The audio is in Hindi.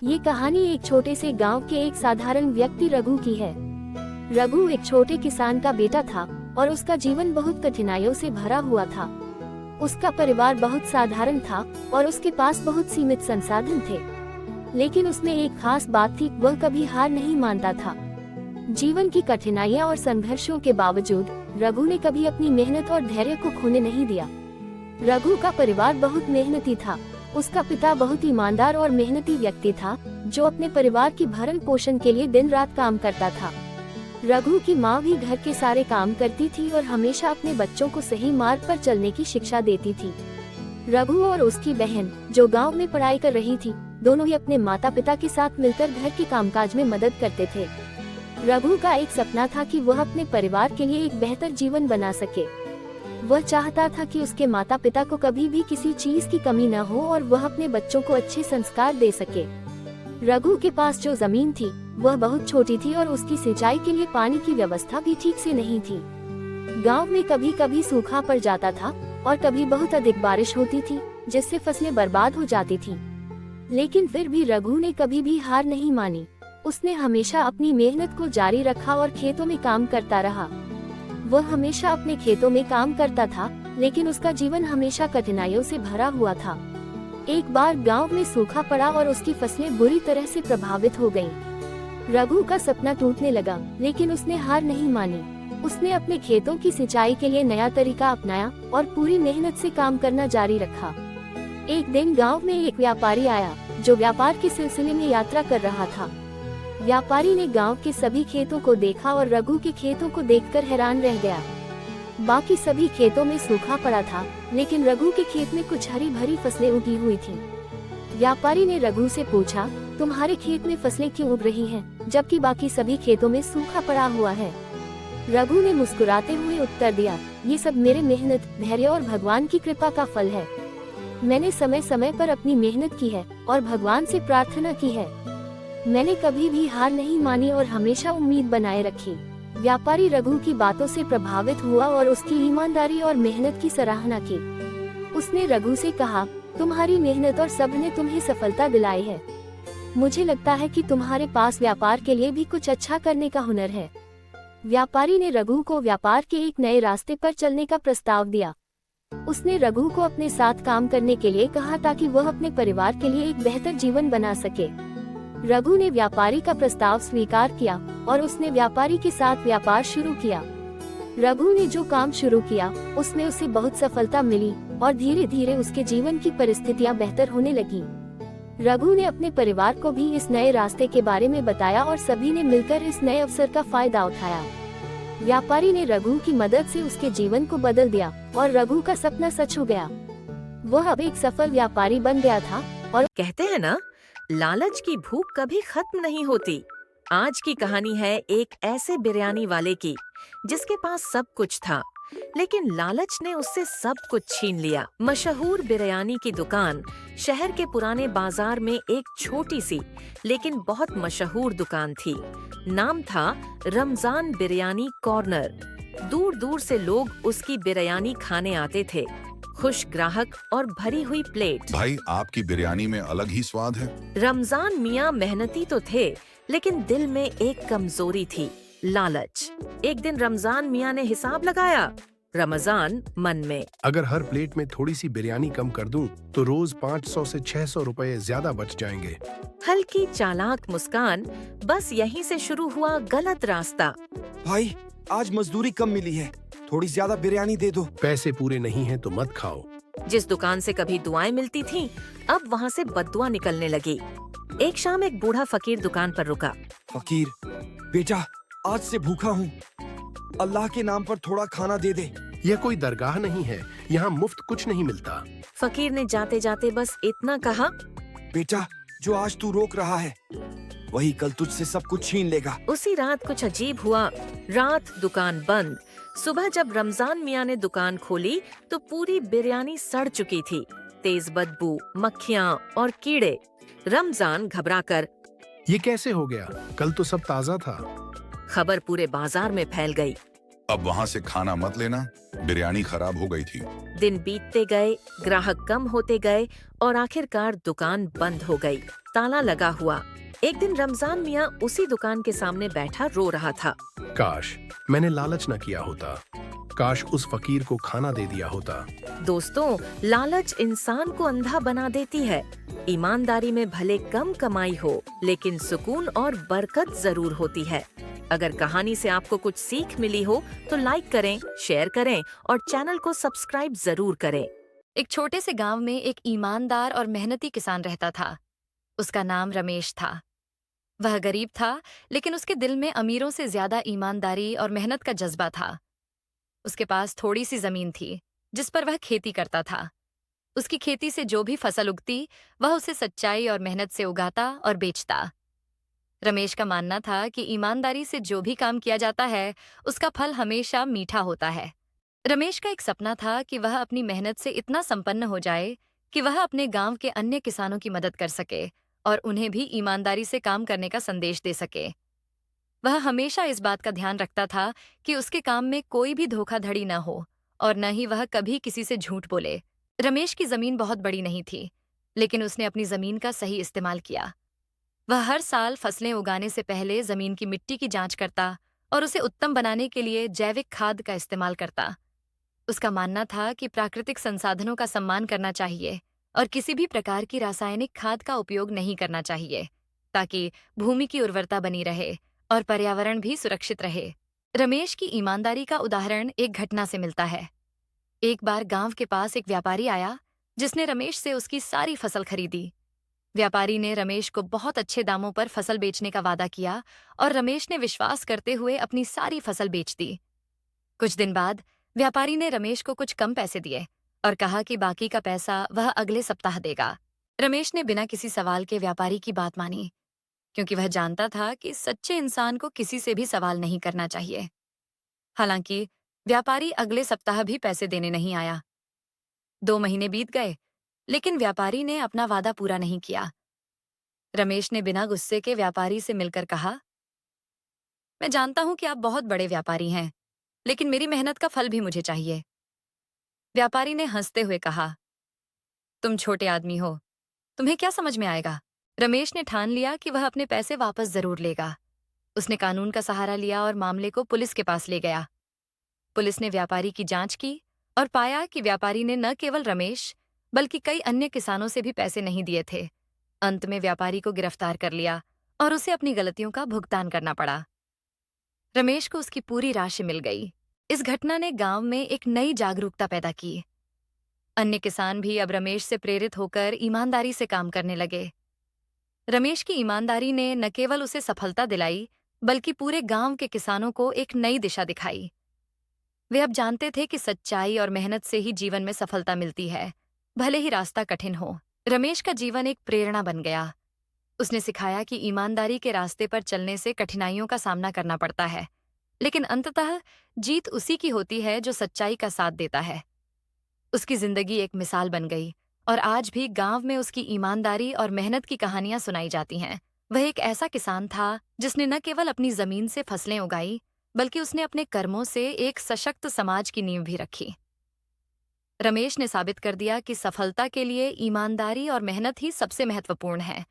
ये कहानी एक छोटे से गांव के एक साधारण व्यक्ति रघु की है। रघु एक छोटे किसान का बेटा था और उसका जीवन बहुत कठिनाइयों से भरा हुआ था। उसका परिवार बहुत साधारण था और उसके पास बहुत सीमित संसाधन थे, लेकिन उसमें एक खास बात थी, वह कभी हार नहीं मानता था। जीवन की कठिनाइयां और संघर्षों के बावजूद रघु ने कभी अपनी मेहनत और धैर्य को खोने नहीं दिया। रघु का परिवार बहुत मेहनती था। उसका पिता बहुत ईमानदार और मेहनती व्यक्ति था, जो अपने परिवार की भरण पोषण के लिए दिन रात काम करता था। रघु की माँ भी घर के सारे काम करती थी और हमेशा अपने बच्चों को सही मार्ग पर चलने की शिक्षा देती थी। रघु और उसकी बहन, जो गांव में पढ़ाई कर रही थी, दोनों ही अपने माता पिता के साथ मिलकर घर के कामकाज में मदद करते थे। रघु का एक सपना था कि वह अपने परिवार के लिए एक बेहतर जीवन बना सके। वह चाहता था कि उसके माता पिता को कभी भी किसी चीज की कमी न हो और वह अपने बच्चों को अच्छे संस्कार दे सके। रघु के पास जो जमीन थी वह बहुत छोटी थी और उसकी सिंचाई के लिए पानी की व्यवस्था भी ठीक से नहीं थी। गांव में कभी कभी सूखा पड़ जाता था और कभी बहुत अधिक बारिश होती थी, जिससे फसलें बर्बाद हो जाती थी। लेकिन फिर भी रघु ने कभी भी हार नहीं मानी। उसने हमेशा अपनी मेहनत को जारी रखा और खेतों में काम करता रहा। वह हमेशा अपने खेतों में काम करता था, लेकिन उसका जीवन हमेशा कठिनाइयों से भरा हुआ था। एक बार गांव में सूखा पड़ा और उसकी फसलें बुरी तरह से प्रभावित हो गईं। रघु का सपना टूटने लगा, लेकिन उसने हार नहीं मानी। उसने अपने खेतों की सिंचाई के लिए नया तरीका अपनाया और पूरी मेहनत से काम करना जारी रखा। एक दिन गांव में एक व्यापारी आया, जो व्यापार के सिलसिले में यात्रा कर रहा था। व्यापारी ने गांव के सभी खेतों को देखा और रघु के खेतों को देखकर हैरान रह गया। बाकी सभी खेतों में सूखा पड़ा था, लेकिन रघु के खेत में कुछ हरी भरी फसलें उगी हुई थीं। व्यापारी ने रघु से पूछा, तुम्हारे खेत में फसलें क्यों उग रही हैं, जबकि बाकी सभी खेतों में सूखा पड़ा हुआ है? रघु ने मुस्कुराते हुए उत्तर दिया, ये सब मेरे मेहनत, धैर्य और भगवान की कृपा का फल है। मैंने समय समय पर अपनी मेहनत की है और भगवान से प्रार्थना की है। मैंने कभी भी हार नहीं मानी और हमेशा उम्मीद बनाए रखी। व्यापारी रघु की बातों से प्रभावित हुआ और उसकी ईमानदारी और मेहनत की सराहना की। उसने रघु से कहा, तुम्हारी मेहनत और सब्र ने तुम्हें सफलता दिलाई है। मुझे लगता है कि तुम्हारे पास व्यापार के लिए भी कुछ अच्छा करने का हुनर है। व्यापारी ने रघु को व्यापार के एक नए रास्ते पर चलने का प्रस्ताव दिया। उसने रघु को अपने साथ काम करने के लिए कहा, ताकि वह अपने परिवार के लिए एक बेहतर जीवन बना सके। रघु ने व्यापारी का प्रस्ताव स्वीकार किया और उसने व्यापारी के साथ व्यापार शुरू किया। रघु ने जो काम शुरू किया उसमें उसे बहुत सफलता मिली और धीरे धीरे उसके जीवन की परिस्थितियां बेहतर होने लगीं। रघु ने अपने परिवार को भी इस नए रास्ते के बारे में बताया और सभी ने मिलकर इस नए अवसर का फायदा उठाया। व्यापारी ने रघु की मदद से उसके जीवन को बदल दिया और रघु का सपना सच हो गया। वह अब एक सफल व्यापारी बन गया था। और कहते हैं ना, लालच की भूख कभी खत्म नहीं होती। आज की कहानी है एक ऐसे बिरयानी वाले की, जिसके पास सब कुछ था, लेकिन लालच ने उससे सब कुछ छीन लिया। मशहूर बिरयानी की दुकान शहर के पुराने बाजार में एक छोटी सी लेकिन बहुत मशहूर दुकान थी। नाम था रमजान बिरयानी कॉर्नर। दूर दूर से लोग उसकी बिरयानी खाने आते थे। खुश ग्राहक और भरी हुई प्लेट। भाई, आपकी बिरयानी में अलग ही स्वाद है। रमजान मियाँ मेहनती तो थे, लेकिन दिल में एक कमजोरी थी, लालच। एक दिन रमजान मियाँ ने हिसाब लगाया। रमजान मन में, अगर हर प्लेट में थोड़ी सी बिरयानी कम कर दूं, तो रोज 500 से 600 रुपए ज्यादा बच जाएंगे। हल्की चालाक मुस्कान। बस यहीं से शुरू हुआ गलत रास्ता। भाई, आज मजदूरी कम मिली है, थोड़ी ज्यादा बिरयानी दे दो। पैसे पूरे नहीं हैं तो मत खाओ। जिस दुकान से कभी दुआएं मिलती थीं, अब वहाँ से बद्दुआ निकलने लगी। एक शाम एक बूढ़ा फकीर दुकान पर रुका। फकीर बेटा, आज से भूखा हूँ, अल्लाह के नाम पर थोड़ा खाना दे दे। यह कोई दरगाह नहीं है, यहाँ मुफ्त कुछ नहीं मिलता। फकीर ने जाते जाते बस इतना कहा, बेटा, जो आज तू रोक रहा है, वही कल तुझसे सब कुछ छीन लेगा। उसी रात कुछ अजीब हुआ। रात दुकान बंद। सुबह जब रमजान मियाँ ने दुकान खोली तो पूरी बिरयानी सड़ चुकी थी। तेज बदबू, मक्खियाँ और कीड़े। रमजान घबराकर, ये कैसे हो गया? कल तो सब ताजा था। खबर पूरे बाजार में फैल गई। अब वहाँ से खाना मत लेना, बिरयानी खराब हो गई थी। दिन बीतते गए, ग्राहक कम होते गए और आखिरकार दुकान बंद हो गई, ताला लगा हुआ। एक दिन रमजान मियाँ उसी दुकान के सामने बैठा रो रहा था। काश मैंने लालच न किया होता, काश उस फकीर को खाना दे दिया होता। दोस्तों, लालच इंसान को अंधा बना देती है। ईमानदारी में भले कम कमाई हो, लेकिन सुकून और बरकत जरूर होती है। अगर कहानी से आपको कुछ सीख मिली हो तो लाइक करें, शेयर करें और चैनल को सब्सक्राइब जरूर करें। एक छोटे से गांव में एक ईमानदार और मेहनती किसान रहता था। उसका नाम रमेश था। वह गरीब था, लेकिन उसके दिल में अमीरों से ज्यादा ईमानदारी और मेहनत का जज्बा था। उसके पास थोड़ी सी जमीन थी, जिस पर वह खेती करता था। उसकी खेती से जो भी फसल उगती, वह उसे सच्चाई और मेहनत से उगाता और बेचता। रमेश का मानना था कि ईमानदारी से जो भी काम किया जाता है, उसका फल हमेशा मीठा होता है। रमेश का एक सपना था कि वह अपनी मेहनत से इतना संपन्न हो जाए कि वह अपने गांव के अन्य किसानों की मदद कर सके और उन्हें भी ईमानदारी से काम करने का संदेश दे सके। वह हमेशा इस बात का ध्यान रखता था कि उसके काम में कोई भी धोखाधड़ी न हो और न ही वह कभी किसी से झूठ बोले। रमेश की जमीन बहुत बड़ी नहीं थी, लेकिन उसने अपनी जमीन का सही इस्तेमाल किया। वह हर साल फसलें उगाने से पहले जमीन की मिट्टी की जांच करता और उसे उत्तम बनाने के लिए जैविक खाद का इस्तेमाल करता। उसका मानना था कि प्राकृतिक संसाधनों का सम्मान करना चाहिए और किसी भी प्रकार की रासायनिक खाद का उपयोग नहीं करना चाहिए, ताकि भूमि की उर्वरता बनी रहे और पर्यावरण भी सुरक्षित रहे। रमेश की ईमानदारी का उदाहरण एक घटना से मिलता है। एक बार गांव के पास एक व्यापारी आया, जिसने रमेश से उसकी सारी फसल खरीदी। व्यापारी ने रमेश को बहुत अच्छे दामों पर फसल बेचने का वादा किया और रमेश ने विश्वास करते हुए अपनी सारी फसल बेच दी। कुछ दिन बाद व्यापारी ने रमेश को कुछ कम पैसे दिए और कहा कि बाकी का पैसा वह अगले सप्ताह देगा। रमेश ने बिना किसी सवाल के व्यापारी की बात मानी, क्योंकि वह जानता था कि सच्चे इंसान को किसी से भी सवाल नहीं करना चाहिए। हालांकि व्यापारी अगले सप्ताह भी पैसे देने नहीं आया। 2 महीने बीत गए, लेकिन व्यापारी ने अपना वादा पूरा नहीं किया। रमेश ने बिना गुस्से के व्यापारी से मिलकर कहा, मैं जानता हूं कि आप बहुत बड़े व्यापारी हैं, लेकिन मेरी मेहनत का फल भी मुझे चाहिए। व्यापारी ने हंसते हुए कहा, तुम छोटे आदमी हो, तुम्हें क्या समझ में आएगा। रमेश ने ठान लिया कि वह अपने पैसे वापस जरूर लेगा। उसने कानून का सहारा लिया और मामले को पुलिस के पास ले गया। पुलिस ने व्यापारी की जांच की और पाया कि व्यापारी ने न केवल रमेश बल्कि कई अन्य किसानों से भी पैसे नहीं दिए थे। अंत में व्यापारी को गिरफ्तार कर लिया और उसे अपनी गलतियों का भुगतान करना पड़ा। रमेश को उसकी पूरी राशि मिल गई। इस घटना ने गांव में एक नई जागरूकता पैदा की। अन्य किसान भी अब रमेश से प्रेरित होकर ईमानदारी से काम करने लगे। रमेश की ईमानदारी ने न केवल उसे सफलता दिलाई, बल्कि पूरे गांव के किसानों को एक नई दिशा दिखाई। वे अब जानते थे कि सच्चाई और मेहनत से ही जीवन में सफलता मिलती है, भले ही रास्ता कठिन हो। रमेश का जीवन एक प्रेरणा बन गया। उसने सिखाया कि ईमानदारी के रास्ते पर चलने से कठिनाइयों का सामना करना पड़ता है, लेकिन अंततः जीत उसी की होती है जो सच्चाई का साथ देता है। उसकी जिंदगी एक मिसाल बन गई और आज भी गांव में उसकी ईमानदारी और मेहनत की कहानियां सुनाई जाती हैं। वह एक ऐसा किसान था जिसने न केवल अपनी जमीन से फसलें उगाई, बल्कि उसने अपने कर्मों से एक सशक्त समाज की नींव भी रखी। रमेश ने साबित कर दिया कि सफलता के लिए ईमानदारी और मेहनत ही सबसे महत्वपूर्ण है।